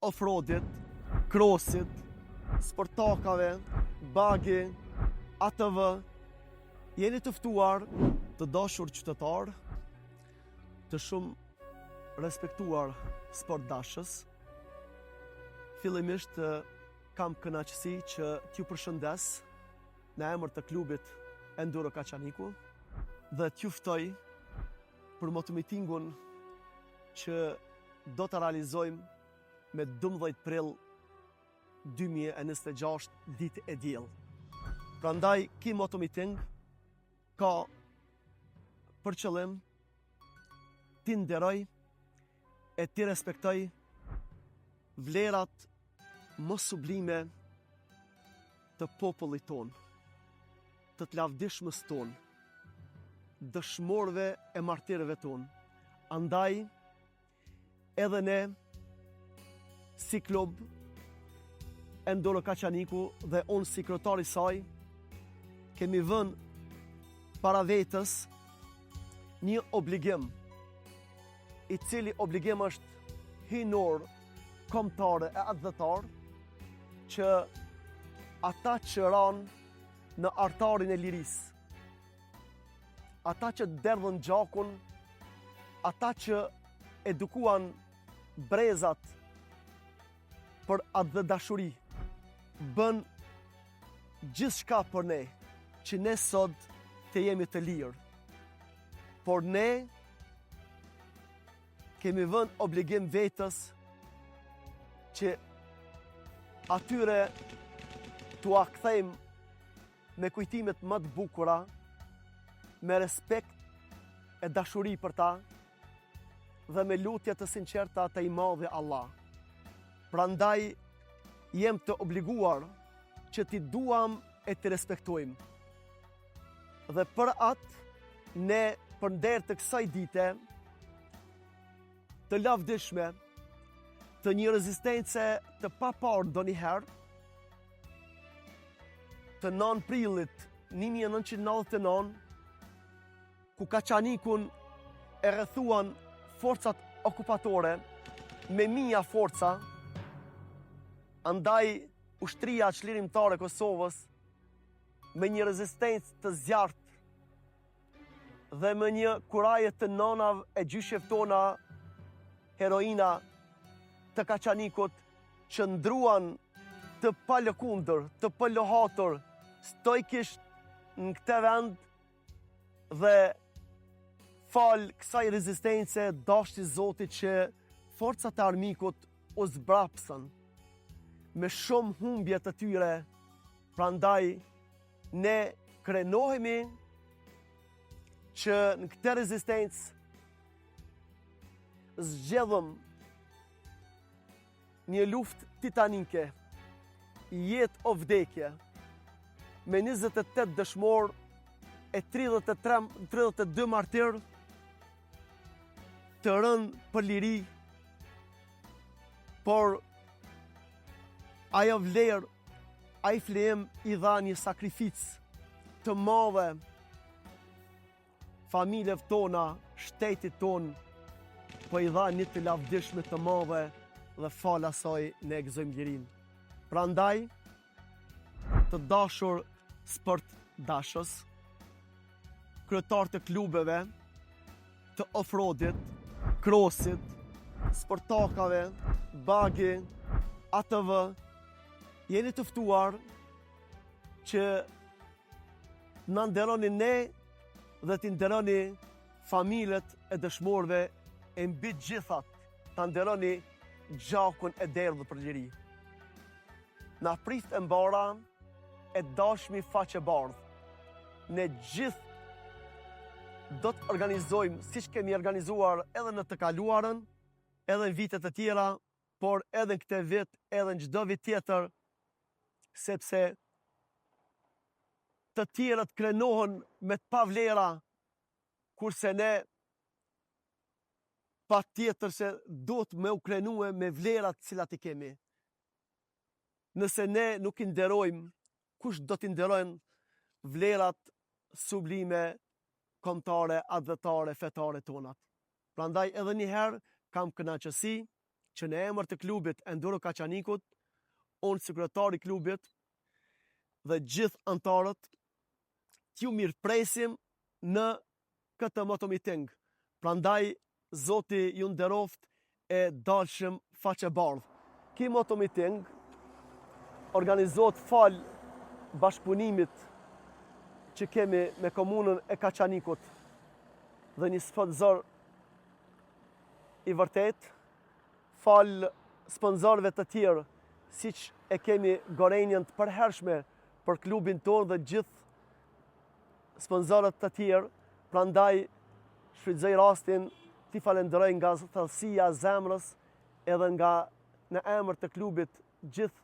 off-roadit, crossit, sportakave, bagi, ATV, jeni të ftuar të dashur qytetar, të shumë respektuar sportdashës. Fillimisht kam kënaqësi që t'ju përshëndes në emër të klubit Enduro Kaçaniku dhe t'ju ftoj për motomitingun që do të realizojmë me 12 prill 2026 ditë e diell. Prandaj ky motomiting ka për qëllim t'i nderoj e t'i respektoj vlerat më sublime të popullit ton, të t'lavdishmës ton, dëshmorëve e martirëve ton. Andaj edhe ne si klub Enduro Kaçaniku dhe unë si kryetar i saj kemi vënë para vetës një obligim, i cili obligim është hyjnor, kombëtar e adhëtar, që ata që ranë në artarin e lirisë, ata që derdhën gjakun, ata që edukuan brezat për atë dhe dashuri, bën gjithçka për ne, që ne sot të jemi të lirë. Por ne kemi vënë obligim vetës që atyre t'ua kthejmë me kujtimet më të bukura, me respekt e dashuri për ta dhe me lutje të sinqerta të i madhi Allah. Prandaj jem të obliguar që t'i duam e t'i respektojmë. Dhe për atë ne për nder të kësaj dite të lavdishme, të një rezistence të paparë ndonjëherë, të 9 prillit 1999, ku Kaçanikun e rrethuan forcat okupatore me mijë forca, andaj ushtria çlirimtare e Kosovës me një rezistencë të zjarrt dhe me një kuraje të nënave e gjyshev tona heroina të Kaçanikut, që ndruan të palëkundër, të palohatur stojkisht në këtë vend dhe fal kësaj rezistence dashti Zotit që forcat e armikut u zbrapsën me shumë humbje të tyre. Prandaj ne krenohemi që në këtë rezistencë zgjedhëm një luftë titanike, jetë o vdekje, me 28 dëshmorë e 32 martirë të rënë për liri, por ajo vlerë, ai flejem i dha një sakrificë të madhe familjeve tona, shtetit ton, po i dha një të lavdishme të madhe dhe fal asaj ne e gëzojmë lirinë. Prandaj, të dashur sportdashës, kryetar të klubeve, të off-roadit, crossit, sportakave, bagi, ATV, jeni të ftuar që na nderoni ne dhe t'i nderoni familjet e dëshmorëve e mbi gjithat ta nderoni gjakun e derdhur për liri. Na prit e mbara e dashmi faqe bardh. Ne gjithë do të organizojmë siç kemi organizuar edhe në të kaluarën, edhe në vitet e tjera, por edhe në këtë vit, edhe në çdo vit tjetër, sepse të tjerët krenohen me të pavlera, kurse ne pa tjetër se do të me u krenue me vlerat cilat i kemi. Nëse ne nuk i nderojmë, kush do t'i nderojnë vlerat sublime, kombëtare, adhëtare, fetare tonat. Prandaj edhe një herë kam kënaqësi që në emër të klubit Enduro Kaçanikut, unë sekretari i klubit dhe gjithë anëtarët t'ju mirëpresim në këtë motomiting. Prandaj Zoti ju nderoft e dalshëm faqe bardh. Ky motomiting organizohet fal bashkëpunimit që kemi me komunën e Kaçanikut dhe një sponsor i vërtet, fal sponsorëve të tjerë, siç e kemi gorenjën të përhershme për klubin tonë dhe gjithë sponsorët të tjerë. Prandaj shfrytëzoj rastin t'i falenderoj nga thellësia e zemrës edhe nga në emër të klubit gjithë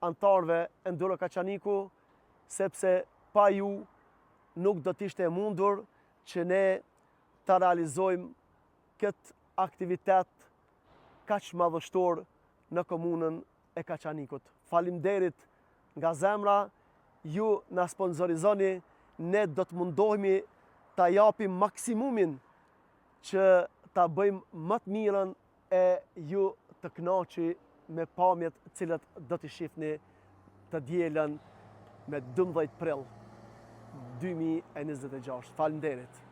anëtarëve Enduro Kaçaniku, sepse pa ju nuk do t'ishte e mundur që ne ta realizojmë këtë aktivitet kaq madhështor në komunën e Kaçanikut. Faleminderit nga zemra, ju na sponsorizoni, ne do të mundohemi ta japim maksimumin që ta bëjmë më të mirën e ju të kënaqi me pamjet cilat do t'i shihni të dielën me 12 prill 2026. Faleminderit.